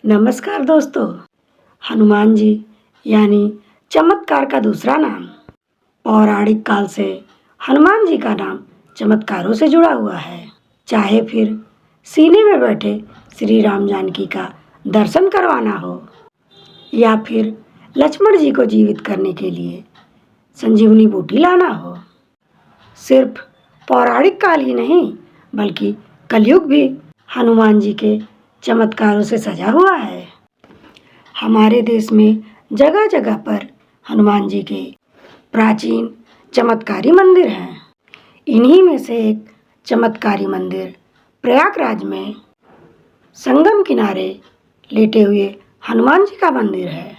नमस्कार दोस्तों। हनुमान जी यानी चमत्कार का दूसरा नाम। पौराणिक काल से हनुमान जी का नाम चमत्कारों से जुड़ा हुआ है। चाहे फिर सीने में बैठे श्री राम जानकी का दर्शन करवाना हो या फिर लक्ष्मण जी को जीवित करने के लिए संजीवनी बूटी लाना हो। सिर्फ पौराणिक काल ही नहीं बल्कि कलयुग भी हनुमान जी के चमत्कारों से सजा हुआ है। हमारे देश में जगह जगह पर हनुमान जी के प्राचीन चमत्कारी मंदिर हैं। इन्हीं में से एक चमत्कारी मंदिर प्रयागराज में संगम किनारे लेटे हुए हनुमान जी का मंदिर है।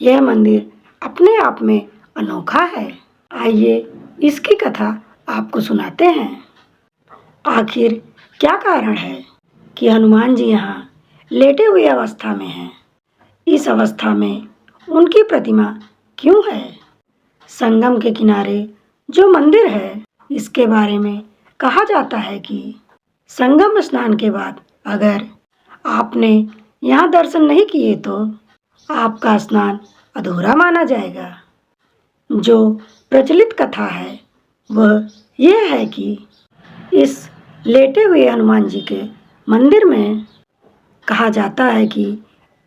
यह मंदिर अपने आप में अनोखा है। आइए इसकी कथा आपको सुनाते हैं। आखिर क्या कारण है कि हनुमान जी यहाँ लेटे हुए अवस्था में हैं? इस अवस्था में उनकी प्रतिमा क्यों है? संगम के किनारे जो मंदिर है, इसके बारे में कहा जाता है कि संगम स्नान के बाद अगर आपने यहाँ दर्शन नहीं किए तो आपका स्नान अधूरा माना जाएगा। जो प्रचलित कथा है वह यह है कि इस लेटे हुए हनुमान जी के मंदिर में कहा जाता है कि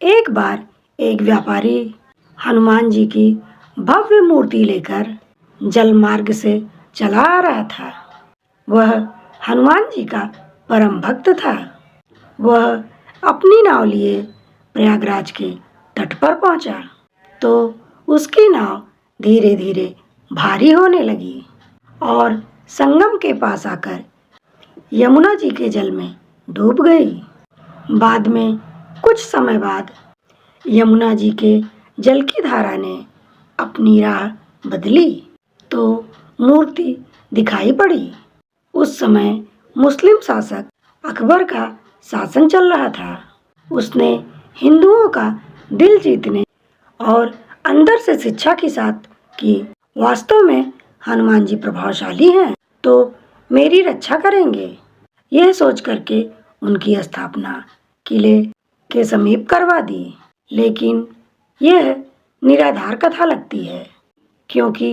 एक बार एक व्यापारी हनुमान जी की भव्य मूर्ति लेकर जल मार्ग से चला आ रहा था। वह हनुमान जी का परम भक्त था। वह अपनी नाव लिए प्रयागराज के तट पर पहुंचा तो उसकी नाव धीरे धीरे भारी होने लगी और संगम के पास आकर यमुना जी के जल में डूब गई। बाद में कुछ समय बाद यमुना जी के जल की धारा ने अपनी राह बदली तो मूर्ति दिखाई पड़ी। उस समय मुस्लिम शासक अकबर का शासन चल रहा था। उसने हिंदुओं का दिल जीतने और अंदर से शिक्षा के साथ कि वास्तव में हनुमान जी प्रभावशाली हैं तो मेरी रक्षा करेंगे, यह सोच करके उनकी स्थापना किले के समीप करवा दी। लेकिन यह निराधार कथा लगती है क्योंकि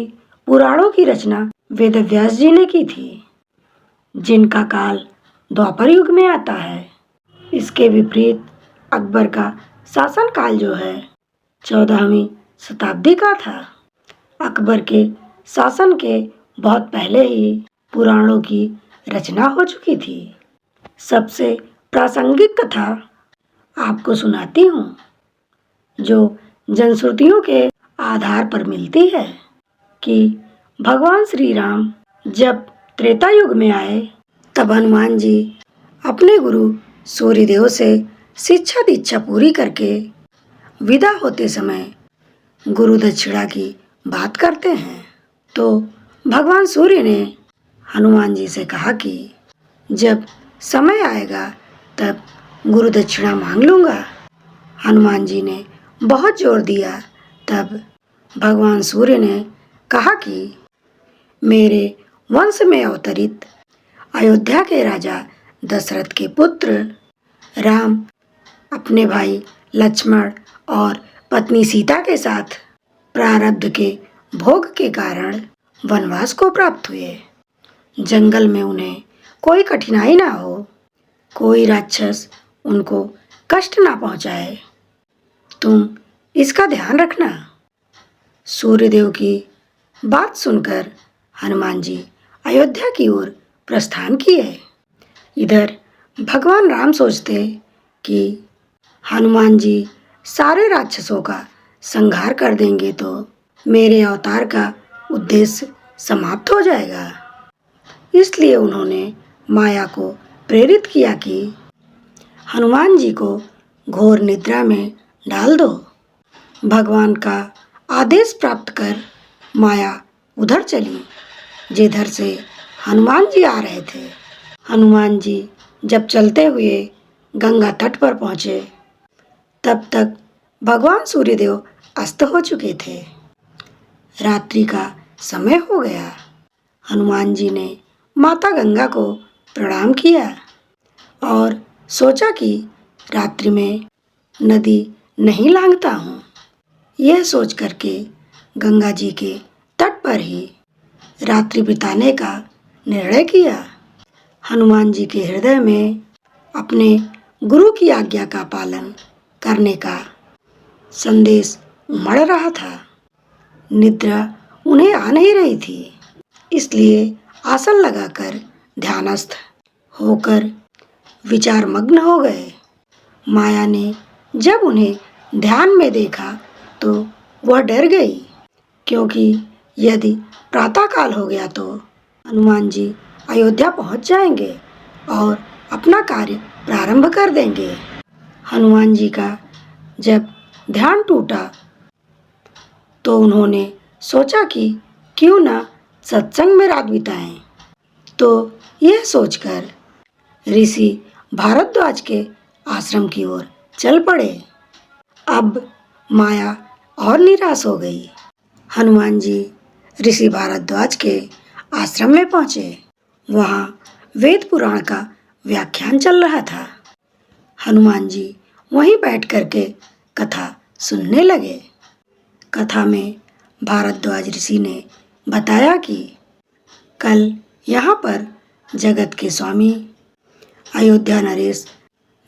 पुराणों की रचना वेदव्यास जी ने की थी, जिनका काल द्वापर युग में आता है। इसके विपरीत अकबर का शासनकाल जो है 14वीं शताब्दी का था। अकबर के शासन के बहुत पहले ही पुराणों की रचना हो चुकी थी। सबसे प्रासंगिक कथा आपको सुनाती हूँ जो जनश्रुतियों के आधार पर मिलती है कि भगवान श्री राम जब त्रेता युग में आए तब हनुमान जी अपने गुरु सूर्यदेव से शिक्षा दीक्षा पूरी करके विदा होते समय गुरु दक्षिणा की बात करते हैं तो भगवान सूर्य ने हनुमान जी से कहा कि जब समय आएगा तब गुरु दक्षिणा मांग लूँगा। हनुमान जी ने बहुत जोर दिया तब भगवान सूर्य ने कहा कि मेरे वंश में अवतरित अयोध्या के राजा दशरथ के पुत्र राम अपने भाई लक्ष्मण और पत्नी सीता के साथ प्रारब्ध के भोग के कारण वनवास को प्राप्त हुए। जंगल में उन्हें कोई कठिनाई ना हो, कोई राक्षस उनको कष्ट ना पहुंचाए, तुम इसका ध्यान रखना। सूर्यदेव की बात सुनकर हनुमान जी अयोध्या की ओर प्रस्थान किए। इधर भगवान राम सोचते कि हनुमान जी सारे राक्षसों का संहार कर देंगे तो मेरे अवतार का उद्देश्य समाप्त हो जाएगा। इसलिए उन्होंने माया को प्रेरित किया कि हनुमान जी को घोर निद्रा में डाल दो। भगवान का आदेश प्राप्त कर माया उधर चली जिधर से हनुमान जी आ रहे थे। हनुमान जी जब चलते हुए गंगा तट पर पहुँचे तब तक भगवान सूर्यदेव अस्त हो चुके थे। रात्रि का समय हो गया। हनुमान जी ने माता गंगा को प्रणाम किया और सोचा कि रात्रि में नदी नहीं लांघता हूँ। यह सोच करके गंगा जी के तट पर ही रात्रि बिताने का निर्णय किया। हनुमान जी के हृदय में अपने गुरु की आज्ञा का पालन करने का संदेश उमड़ रहा था। निद्रा उन्हें आ नहीं रही थी, इसलिए आसन लगाकर ध्यानस्थ होकर विचार मग्न हो गए। माया ने जब उन्हें ध्यान में देखा तो वह डर गई, क्योंकि यदि प्रातःकाल हो गया तो हनुमान जी अयोध्या पहुंच जाएंगे और अपना कार्य प्रारंभ कर देंगे। हनुमान जी का जब ध्यान टूटा तो उन्होंने सोचा कि क्यों ना सत्संग में रात बिताएं। तो यह सोचकर ऋषि भारद्वाज के आश्रम की ओर चल पड़े। अब माया और निराश हो गई। हनुमान जी ऋषि भारद्वाज के आश्रम में पहुँचे। वहाँ वेद पुराण का व्याख्यान चल रहा था। हनुमान जी वहीं बैठ करके कथा सुनने लगे। कथा में भारद्वाज ऋषि ने बताया कि कल यहाँ पर जगत के स्वामी अयोध्या नरेश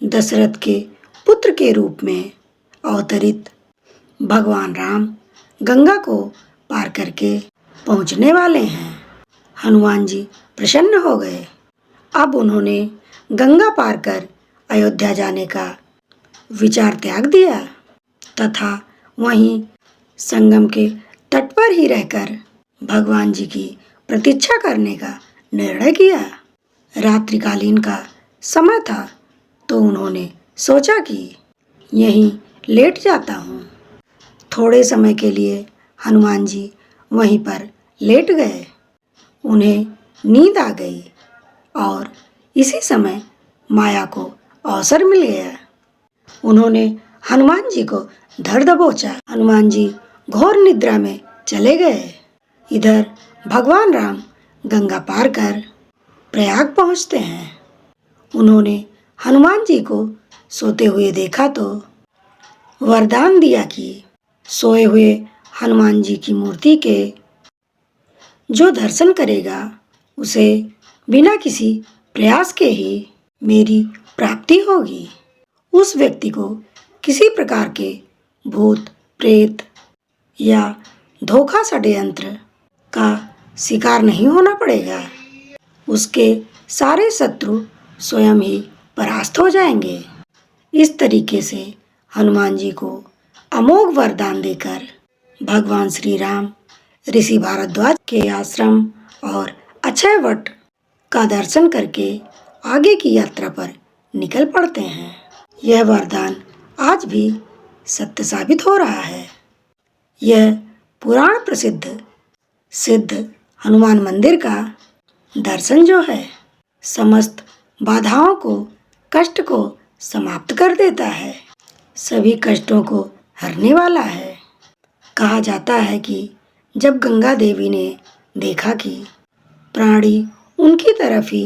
दशरथ के पुत्र के रूप में अवतरित भगवान राम गंगा को पार करके पहुँचने वाले हैं। हनुमान जी प्रसन्न हो गए। अब उन्होंने गंगा पार कर अयोध्या जाने का विचार त्याग दिया तथा वहीं संगम के तट पर ही रहकर भगवान जी की प्रतीक्षा करने का निर्णय किया। रात्रिकालीन का समय था तो उन्होंने सोचा कि यहीं लेट जाता हूँ। थोड़े समय के लिए हनुमान जी वहीं पर लेट गए। उन्हें नींद आ गई और इसी समय माया को अवसर मिल गया। उन्होंने हनुमान जी को धर दबोचा। हनुमान जी घोर निद्रा में चले गए। इधर भगवान राम गंगा पार कर प्रयाग पहुँचते हैं। उन्होंने हनुमान जी को सोते हुए देखा तो वरदान दिया कि सोए हुए हनुमान जी की मूर्ति के जो दर्शन करेगा उसे बिना किसी प्रयास के ही मेरी प्राप्ति होगी। उस व्यक्ति को किसी प्रकार के भूत प्रेत या धोखा षड्यंत्र का शिकार नहीं होना पड़ेगा। उसके सारे शत्रु स्वयं ही परास्त हो जाएंगे। इस तरीके से हनुमान जी को अमोघ वरदान देकर भगवान श्री राम ऋषि भारद्वाज के आश्रम और अक्षय वट का दर्शन करके आगे की यात्रा पर निकल पड़ते हैं। यह वरदान आज भी सत्य साबित हो रहा है। यह पुराण प्रसिद्ध सिद्ध हनुमान मंदिर का दर्शन जो है समस्त बाधाओं को कष्ट को समाप्त कर देता है, सभी कष्टों को हरने वाला है। कहा जाता है कि जब गंगा देवी ने देखा कि प्राणी उनकी तरफ ही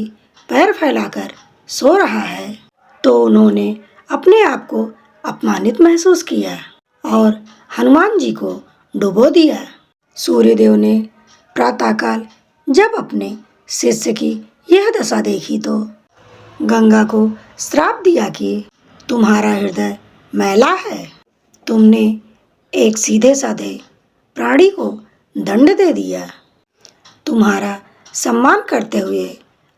पैर फैलाकर सो रहा है तो उन्होंने अपने आप को अपमानित महसूस किया और हनुमान जी को डुबो दिया। सूर्यदेव ने प्रातःकाल जब अपने शिष्य की यह दशा देखी तो गंगा को श्राप दिया कि तुम्हारा हृदय मैला है, तुमने एक सीधे साधे प्राणी को दंड दे दिया। तुम्हारा सम्मान करते हुए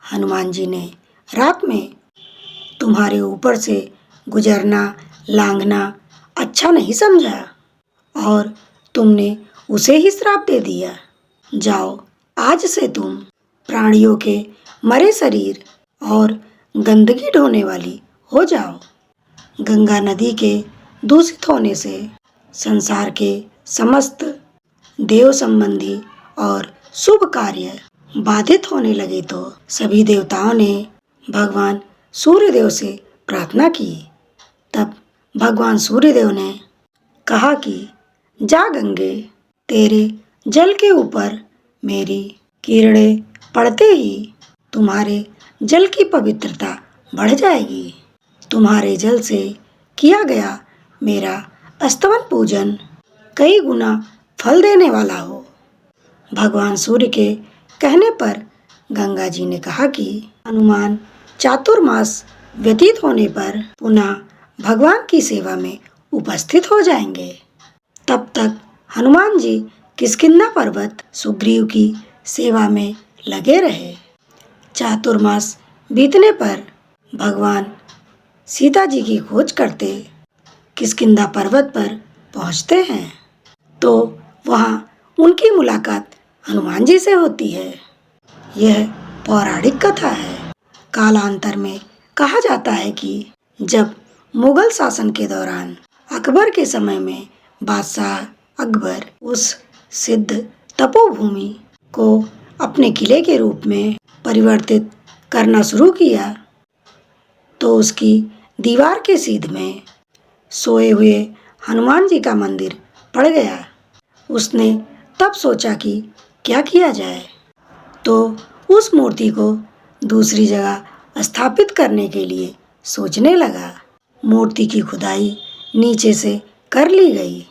हनुमान जी ने रात में तुम्हारे ऊपर से गुजरना लांघना अच्छा नहीं समझा और तुमने उसे ही श्राप दे दिया। जाओ, आज से तुम प्राणियों के मरे शरीर और गंदगी ढोने वाली हो जाओ। गंगा नदी के दूषित होने से संसार के समस्त देव संबंधी और शुभ कार्य बाधित होने लगे तो सभी देवताओं ने भगवान सूर्यदेव से प्रार्थना की। तब भगवान सूर्यदेव ने कहा कि जा गंगे, तेरे जल के ऊपर मेरी किरणें पड़ते ही तुम्हारे जल की पवित्रता बढ़ जाएगी। तुम्हारे जल से किया गया मेरा स्तवन पूजन कई गुना फल देने वाला हो। भगवान सूर्य के कहने पर गंगा जी ने कहा कि हनुमान चातुर्मास व्यतीत होने पर पुनः भगवान की सेवा में उपस्थित हो जाएंगे। तब तक हनुमान जी किष्किंधा पर्वत सुग्रीव की सेवा में लगे रहे। चातुर्मास बीतने पर भगवान सीता जी की खोज करते किष्किंधा पर्वत पर पहुंचते हैं तो वहां उनकी मुलाकात हनुमान जी से होती है। यह पौराणिक कथा है। कालांतर में कहा जाता है कि जब मुगल शासन के दौरान अकबर के समय में बादशाह अकबर उस सिद्ध तपोभूमि को अपने किले के रूप में परिवर्तित करना शुरू किया तो उसकी दीवार के सीध में सोए हुए हनुमान जी का मंदिर पड़ गया। उसने तब सोचा कि क्या किया जाए, तो उस मूर्ति को दूसरी जगह स्थापित करने के लिए सोचने लगा। मूर्ति की खुदाई नीचे से कर ली गई,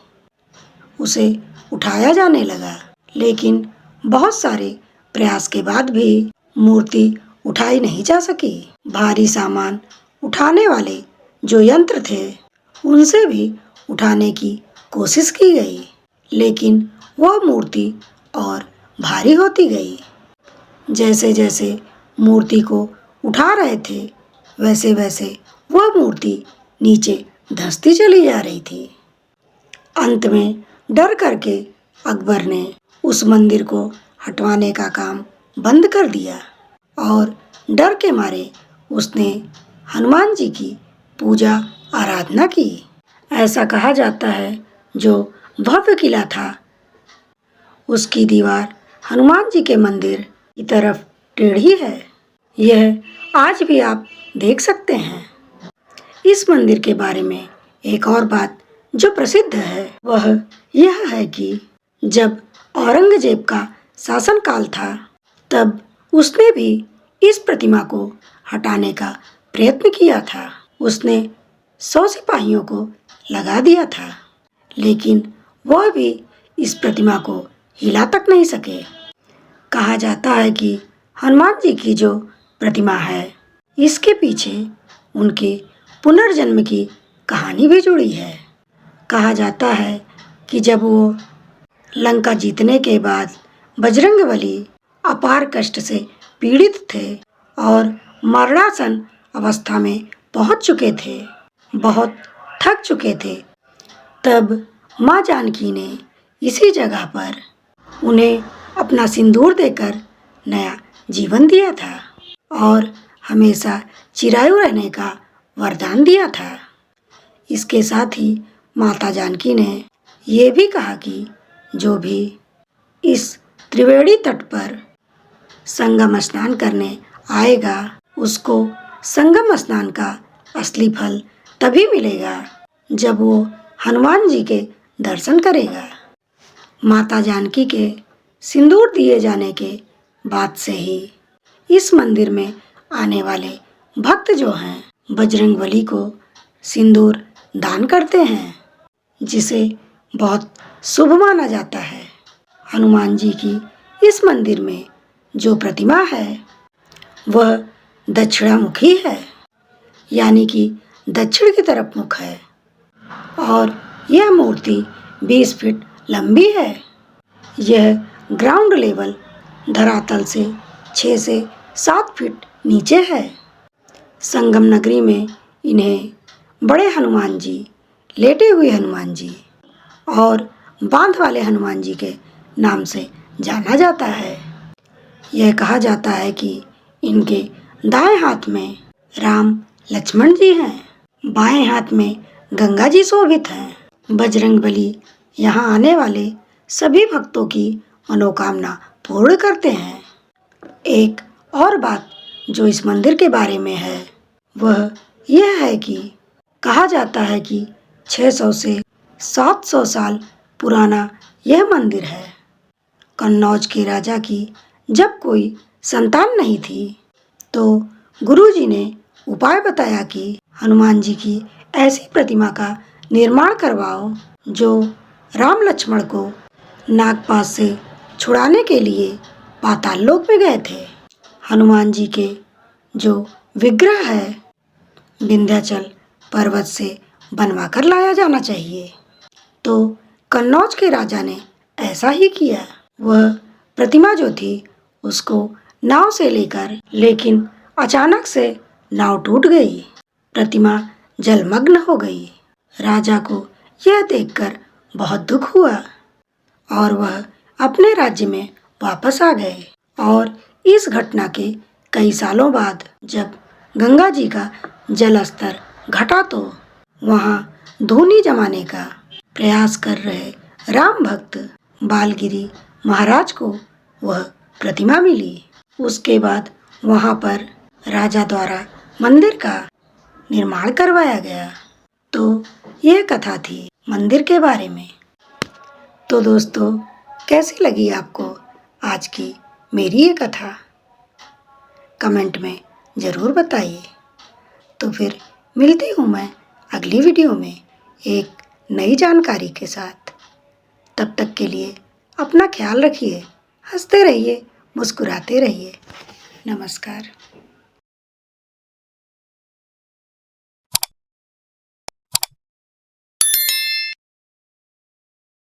उसे उठाया जाने लगा, लेकिन बहुत सारे प्रयास के बाद भी मूर्ति उठाई नहीं जा सकी। भारी सामान उठाने वाले जो यंत्र थे उनसे भी उठाने की कोशिश की गई, लेकिन वह मूर्ति और भारी होती गई। जैसे जैसे मूर्ति को उठा रहे थे वैसे वैसे वह मूर्ति नीचे धंसती चली जा रही थी। अंत में डर करके अकबर ने उस मंदिर को हटवाने का काम बंद कर दिया और डर के मारे उसने हनुमान जी की पूजा आराधना की। ऐसा कहा जाता है जो भव्य किला था उसकी दीवार हनुमान जी के मंदिर की तरफ टेढ़ी है। यह आज भी आप देख सकते हैं। इस मंदिर के बारे में एक और बात जो प्रसिद्ध है वह यह है कि जब औरंगजेब का शासनकाल था तब उसने भी इस प्रतिमा को हटाने का प्रयत्न किया था। उसने 100 सिपाहियों को लगा दिया था, लेकिन वह भी इस प्रतिमा को हिला तक नहीं सके। कहा जाता है कि हनुमान जी की जो प्रतिमा है इसके पीछे उनके पुनर्जन्म की कहानी भी जुड़ी है। कहा जाता है कि जब वो लंका जीतने के बाद बजरंगबली अपार कष्ट से पीड़ित थे और मरणासन अवस्था में पहुंच चुके थे, बहुत थक चुके थे, तब माँ जानकी ने इसी जगह पर उन्हें अपना सिंदूर देकर नया जीवन दिया था और हमेशा चिरायु रहने का वरदान दिया था। इसके साथ ही माता जानकी ने ये भी कहा कि जो भी इस त्रिवेणी तट पर संगम स्नान करने आएगा उसको संगम स्नान का असली फल तभी मिलेगा जब वो हनुमान जी के दर्शन करेगा। माता जानकी के सिंदूर दिए जाने के बाद से ही इस मंदिर में आने वाले भक्त जो हैं बजरंगबली को सिंदूर दान करते हैं, जिसे बहुत शुभ माना जाता है। हनुमान जी की इस मंदिर में जो प्रतिमा है वह दक्षिणामुखी है, यानी कि दक्षिण की तरफ मुख है और यह मूर्ति 20 फीट लंबी है। यह ग्राउंड लेवल धरातल से 6 से 7 फीट नीचे है। संगम नगरी में इन्हें बड़े हनुमान जी, लेटे हुए हनुमान जी और बांध वाले हनुमान जी के नाम से जाना जाता है। यह कहा जाता है कि इनके दाएं हाथ में राम लक्ष्मण जी हैं, बाएं हाथ में गंगा जी शोभित हैं। बजरंगबली यहाँ आने वाले सभी भक्तों की मनोकामना पूर्ण करते हैं। एक और बात जो इस मंदिर के बारे में है वह यह है कि कहा जाता है कि 600 से 700 साल पुराना यह मंदिर है। कन्नौज के राजा की जब कोई संतान नहीं थी तो गुरुजी ने उपाय बताया कि हनुमान जी की ऐसी प्रतिमा का निर्माण करवाओ जो राम लक्ष्मण को नागपाश से छुड़ाने के लिए पाताल लोक में गए थे। हनुमान जी के जो विग्रह है विंध्याचल पर्वत से बनवा कर लाया जाना चाहिए। तो कन्नौज के राजा ने ऐसा ही किया। वह प्रतिमा जो थी उसको नाव से लेकर, लेकिन अचानक से नाव टूट गई, प्रतिमा जलमग्न हो गई। राजा को यह देखकर बहुत दुख हुआ और वह अपने राज्य में वापस आ गए। और इस घटना के कई सालों बाद जब गंगा जी का जल स्तर घटा तो वहाँ धूनी जमाने का प्रयास कर रहे राम भक्त बालगिरी महाराज को वह प्रतिमा मिली। उसके बाद वहाँ पर राजा द्वारा मंदिर का निर्माण करवाया गया। तो यह कथा थी मंदिर के बारे में। तो दोस्तों, कैसी लगी आपको आज की मेरी ये कथा? कमेंट में ज़रूर बताइए। तो फिर मिलती हूँ मैं अगली वीडियो में एक नई जानकारी के साथ। तब तक के लिए अपना ख्याल रखिए, हंसते रहिए, मुस्कुराते रहिए। नमस्कार।